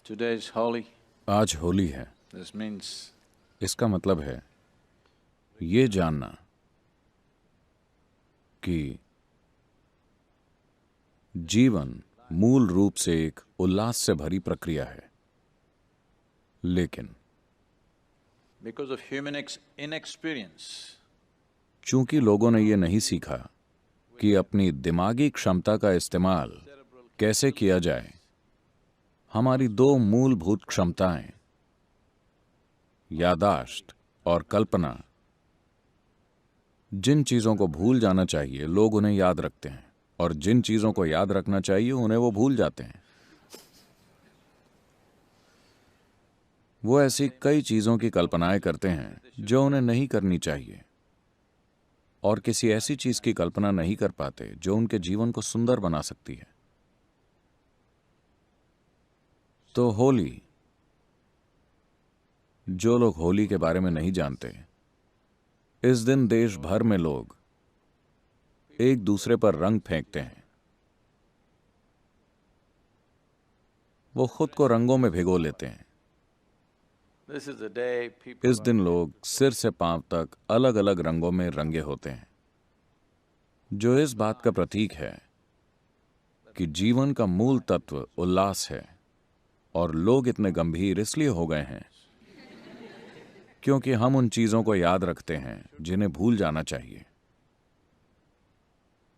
Today is Holi. आज होली है। This means इसका मतलब है ये जानना कि जीवन मूल रूप से एक उल्लास से भरी प्रक्रिया है, लेकिन because of human inexperience, चूंकि लोगों ने ये नहीं सीखा कि अपनी दिमागी क्षमता का इस्तेमाल कैसे किया जाए, हमारी दो मूलभूत क्षमताएं याददाश्त और कल्पना, जिन चीजों को भूल जाना चाहिए लोग उन्हें याद रखते हैं, और जिन चीजों को याद रखना चाहिए उन्हें वो भूल जाते हैं। वो ऐसी कई चीजों की कल्पनाएं करते हैं जो उन्हें नहीं करनी चाहिए, और किसी ऐसी चीज की कल्पना नहीं कर पाते जो उनके जीवन को सुंदर बना सकती है। तो होली, जो लोग होली के बारे में नहीं जानते, इस दिन देश भर में लोग एक दूसरे पर रंग फेंकते हैं। वो खुद को रंगों में भिगो लेते हैं। this is the day people इस दिन लोग सिर से पांव तक अलग अलग रंगों में रंगे होते हैं, जो इस बात का प्रतीक है कि जीवन का मूल तत्व उल्लास है। और लोग इतने गंभीर इसलिए हो गए हैं क्योंकि हम उन चीजों को याद रखते हैं जिन्हें भूल जाना चाहिए,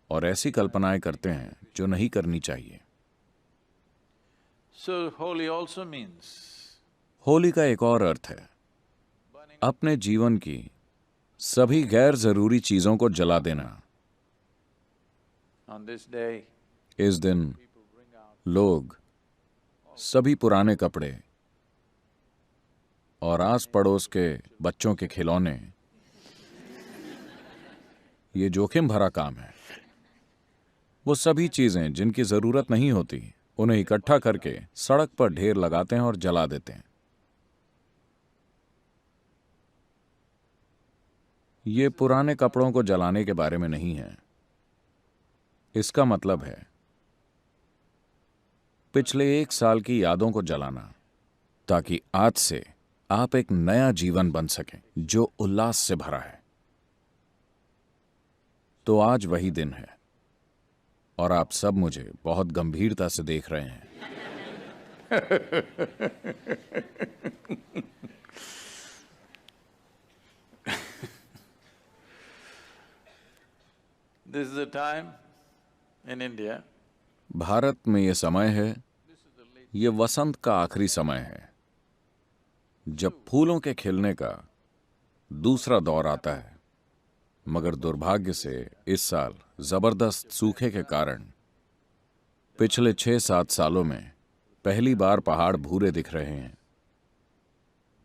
और ऐसी कल्पनाएं करते हैं जो नहीं करनी चाहिए। So Holi also means Holi का एक और अर्थ है अपने जीवन की सभी गैर जरूरी चीजों को जला देना। on this day इस दिन लोग सभी पुराने कपड़े और आस पड़ोस के बच्चों के खिलौने, ये जोखिम भरा काम है। वो सभी चीजें जिनकी जरूरत नहीं होती उन्हें इकट्ठा करके सड़क पर ढेर लगाते हैं और जला देते हैं। ये पुराने कपड़ों को जलाने के बारे में नहीं है। इसका मतलब है पिछले एक साल की यादों को जलाना, ताकि आज से आप एक नया जीवन बन सकें जो उल्लास से भरा है। तो आज वही दिन है, और आप सब मुझे बहुत गंभीरता से देख रहे हैं। this is the time in India Bharat में ये समय है, ये वसंत का आखिरी समय है, जब फूलों के खिलने का दूसरा दौर आता है। मगर दुर्भाग्य से इस साल जबरदस्त सूखे के कारण पिछले 6-7 सालों में पहली बार पहाड़ भूरे दिख रहे हैं।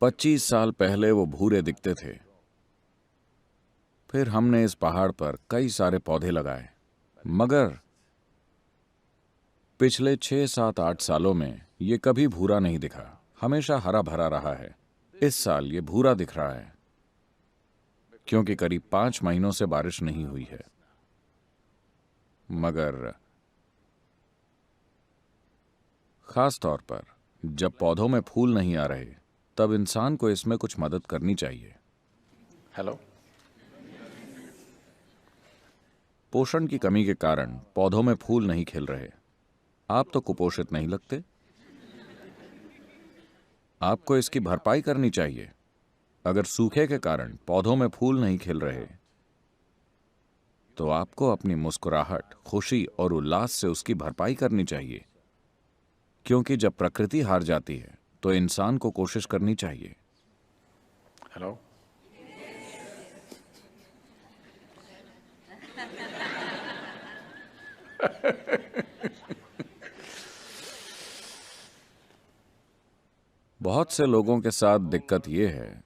25 साल पहले वो भूरे दिखते थे। फिर हमने इस पहाड़ पर कई सारे पौधे लगाए, मगर पिछले 6-7-8 सालों में ये कभी भूरा नहीं दिखा, हमेशा हरा भरा रहा है। इस साल ये भूरा दिख रहा है क्योंकि करीब 5 महीनों से बारिश नहीं हुई है। मगर खास तौर पर जब पौधों में फूल नहीं आ रहे, तब इंसान को इसमें कुछ मदद करनी चाहिए। hello पोषण की कमी के कारण पौधों में फूल नहीं खिल रहे। आप तो कुपोषित नहीं लगते। आपको इसकी भरपाई करनी चाहिए। अगर सूखे के कारण पौधों में फूल नहीं खिल रहे, तो आपको अपनी मुस्कुराहट, खुशी और उल्लास से उसकी भरपाई करनी चाहिए। क्योंकि जब प्रकृति हार जाती है तो इंसान को कोशिश करनी चाहिए। hello बहुत से लोगों के साथ दिक्कत यह है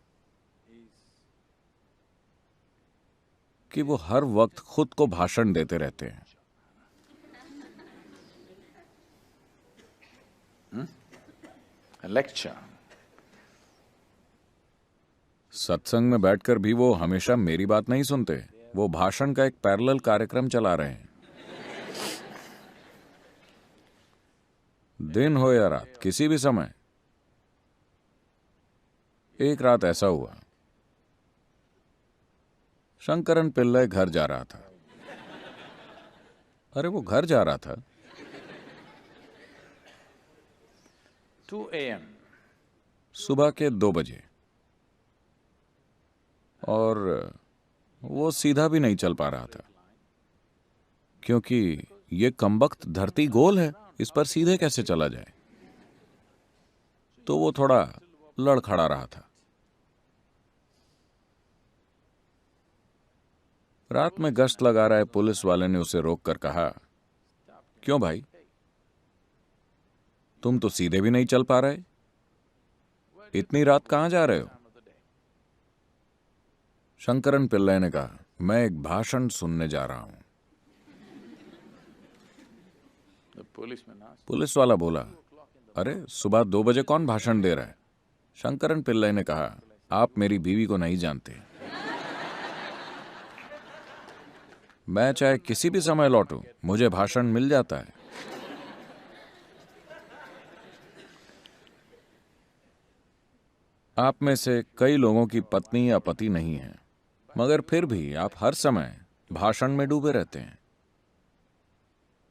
कि वो हर वक्त खुद को भाषण देते रहते हैं। a lecture सत्संग में बैठकर भी वो हमेशा मेरी बात नहीं सुनते। वो भाषण का एक पैरेलल कार्यक्रम चला रहे हैं। दिन हो या रात, किसी भी समय एक रात ऐसा हुआ, शंकरन पिल्लई घर जा रहा था। अरे वो घर जा रहा था। 2 a.m. सुबह के 2 बजे, और वो सीधा भी नहीं चल पा रहा था, क्योंकि ये कमबख्त धरती गोल है, इस पर सीधे कैसे चला जाए। तो वो थोड़ा लड़खड़ा रहा था। रात में गश्त लगा रहे पुलिस वाले ने उसे रोककर कहा, क्यों भाई, तुम तो सीधे भी नहीं चल पा रहे, इतनी रात कहां जा रहे हो? शंकरन पिल्लई ने कहा, मैं एक भाषण सुनने जा रहा हूं। The policeman asked, पुलिस वाला बोला, अरे सुबह 2 बजे कौन भाषण दे रहा है? शंकरन पिल्लई ने कहा, आप मेरी बीवी को नहीं जानते, मैं चाहे किसी भी समय लौटूं, मुझे भाषण मिल जाता है। आप में से कई लोगों की पत्नी या पति नहीं है, मगर फिर भी आप हर समय भाषण में डूबे रहते हैं।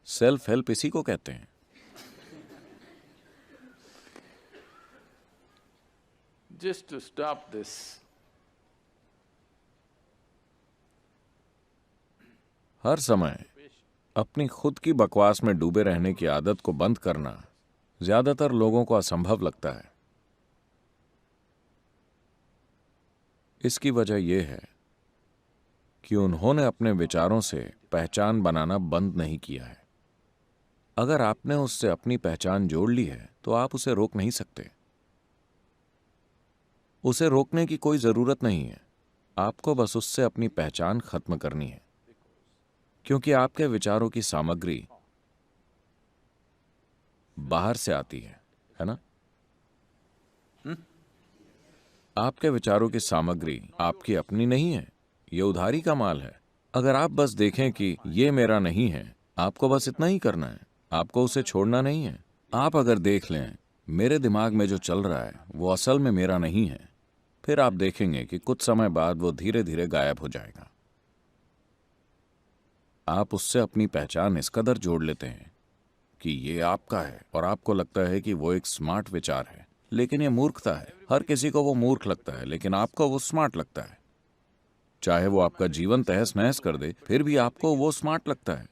सेल्फ हेल्प इसी को कहते हैं। just to stop this, हर समय अपनी खुद की बकवास में डूबे रहने की आदत को बंद करना ज्यादातर लोगों को असंभव लगता है। इसकी वजह यह है कि उन्होंने अपने विचारों से पहचान बनाना बंद नहीं किया है। अगर आपने उससे अपनी पहचान जोड़ ली है तो आप उसे रोक नहीं सकते। उसे रोकने की कोई जरूरत नहीं है, आपको बस उससे अपनी पहचान खत्म करनी है, क्योंकि आपके विचारों की सामग्री बाहर से आती है ना? आपके विचारों की सामग्री आपकी अपनी नहीं है, ये उधारी का माल है। अगर आप बस देखें कि ये मेरा नहीं है, आपको बस इतना ही करना है, आपको उसे छोड़ना नहीं है। आप अगर देख लें मेरे दिमाग में जो चल रहा है वो असल में मेरा नहीं है, फिर आप देखेंगे कि कुछ समय बाद वो धीरे धीरे गायब हो जाएगा। आप उससे अपनी पहचान इस कदर जोड़ लेते हैं कि ये आपका है और आपको लगता है कि वो एक स्मार्ट विचार है, लेकिन ये मूर्खता है। हर किसी को वो मूर्ख लगता है, लेकिन आपको वो स्मार्ट लगता है। चाहे वो आपका जीवन तहस नहस कर दे, फिर भी आपको वो स्मार्ट लगता है।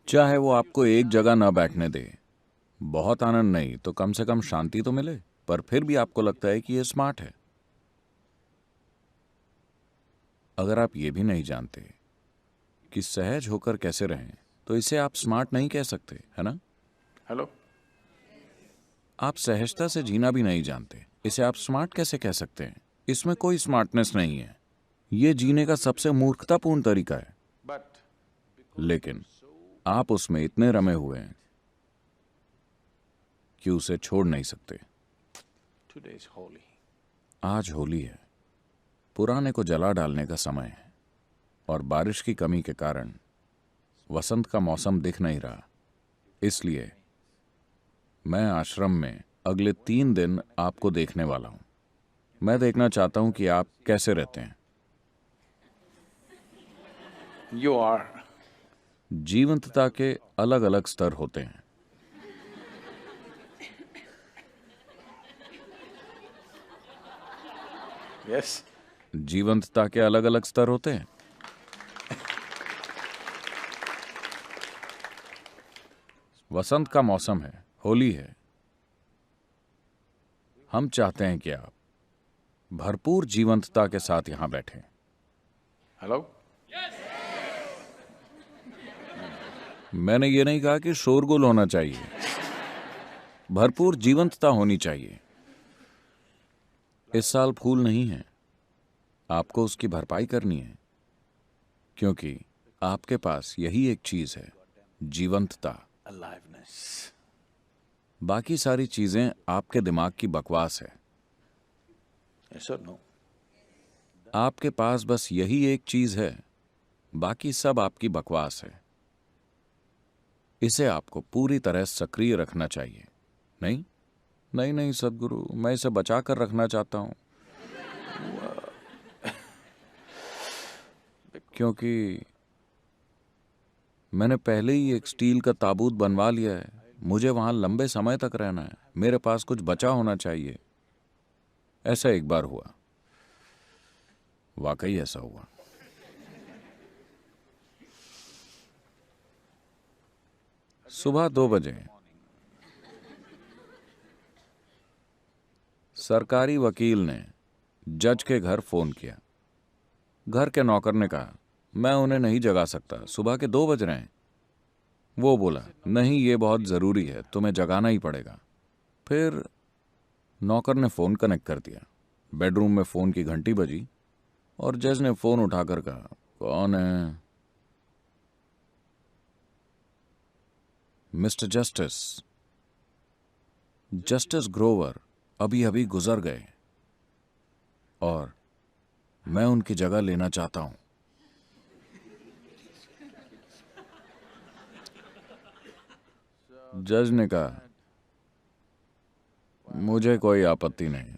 चाहे वो आपको एक जगह ना बैठने दे, बहुत आनंद नहीं तो कम से कम शांति तो मिले, पर फिर भी आपको लगता है कि ये स्मार्ट है। अगर आप ये भी नहीं जानते कि सहज होकर कैसे रहें, तो इसे आप स्मार्ट नहीं कह सकते, है ना? hello? आप सहजता से जीना भी नहीं जानते, इसे आप स्मार्ट कैसे कह सकते हैं? इसमें कोई स्मार्टनेस नहीं है, ये जीने का सबसे मूर्खतापूर्ण तरीका है। But लेकिन आप उसमें इतने रमे हुए हैं कि उसे छोड़ नहीं सकते। today is holy. आज होली है, पुराने को जला डालने का समय है, और बारिश की कमी के कारण वसंत का मौसम दिख नहीं रहा। इसलिए मैं आश्रम में अगले 3 दिन आपको देखने वाला हूं। मैं देखना चाहता हूं कि आप कैसे रहते हैं। You are. जीवंतता के अलग अलग स्तर होते हैं। Yes? जीवंतता के अलग अलग स्तर होते हैं। वसंत का मौसम है, होली है। हम चाहते हैं कि आप भरपूर जीवंतता के साथ यहां बैठें। Hello? मैंने ये नहीं कहा कि शोरगुल होना चाहिए, भरपूर जीवंतता होनी चाहिए। इस साल फूल नहीं है, आपको उसकी भरपाई करनी है, क्योंकि आपके पास यही एक चीज है, जीवंतता। Aliveness. बाकी सारी चीजें आपके दिमाग की बकवास है। Yes or no? आपके पास बस यही एक चीज है, बाकी सब आपकी बकवास है। इसे आपको पूरी तरह सक्रिय रखना चाहिए। नहीं नहीं नहीं सदगुरु, मैं इसे बचा कर रखना चाहता हूं। क्योंकि मैंने पहले ही एक स्टील का ताबूत बनवा लिया है। मुझे वहां लंबे समय तक रहना है। मेरे पास कुछ बचा होना चाहिए। ऐसा एक बार हुआ, वाकई ऐसा हुआ। सुबह 2 बजे सरकारी वकील ने जज के घर फोन किया। घर के नौकर ने कहा, मैं उन्हें नहीं जगा सकता, सुबह के 2 बज रहे हैं। वो बोला, नहीं, ये बहुत जरूरी है, तुम्हें जगाना ही पड़ेगा। फिर नौकर ने फोन कनेक्ट कर दिया। बेडरूम में फोन की घंटी बजी और जज ने फोन उठाकर कहा, कौन है? मिस्टर जस्टिस, जस्टिस ग्रोवर अभी अभी गुजर गए और मैं उनकी जगह लेना चाहता हूं। जज ने कहा, मुझे कोई आपत्ति नहीं,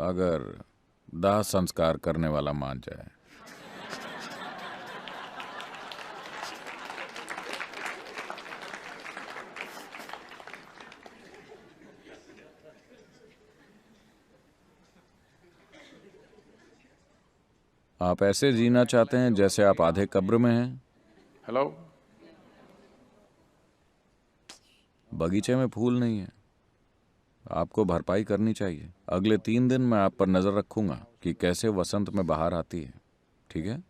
अगर दाह संस्कार करने वाला मान जाए। आप ऐसे जीना चाहते हैं जैसे आप आधे कब्र में हैं? हेलो? बगीचे में फूल नहीं है, आपको भरपाई करनी चाहिए। अगले 3 दिन मैं आप पर नजर रखूंगा कि कैसे वसंत में बाहर आती है, ठीक है?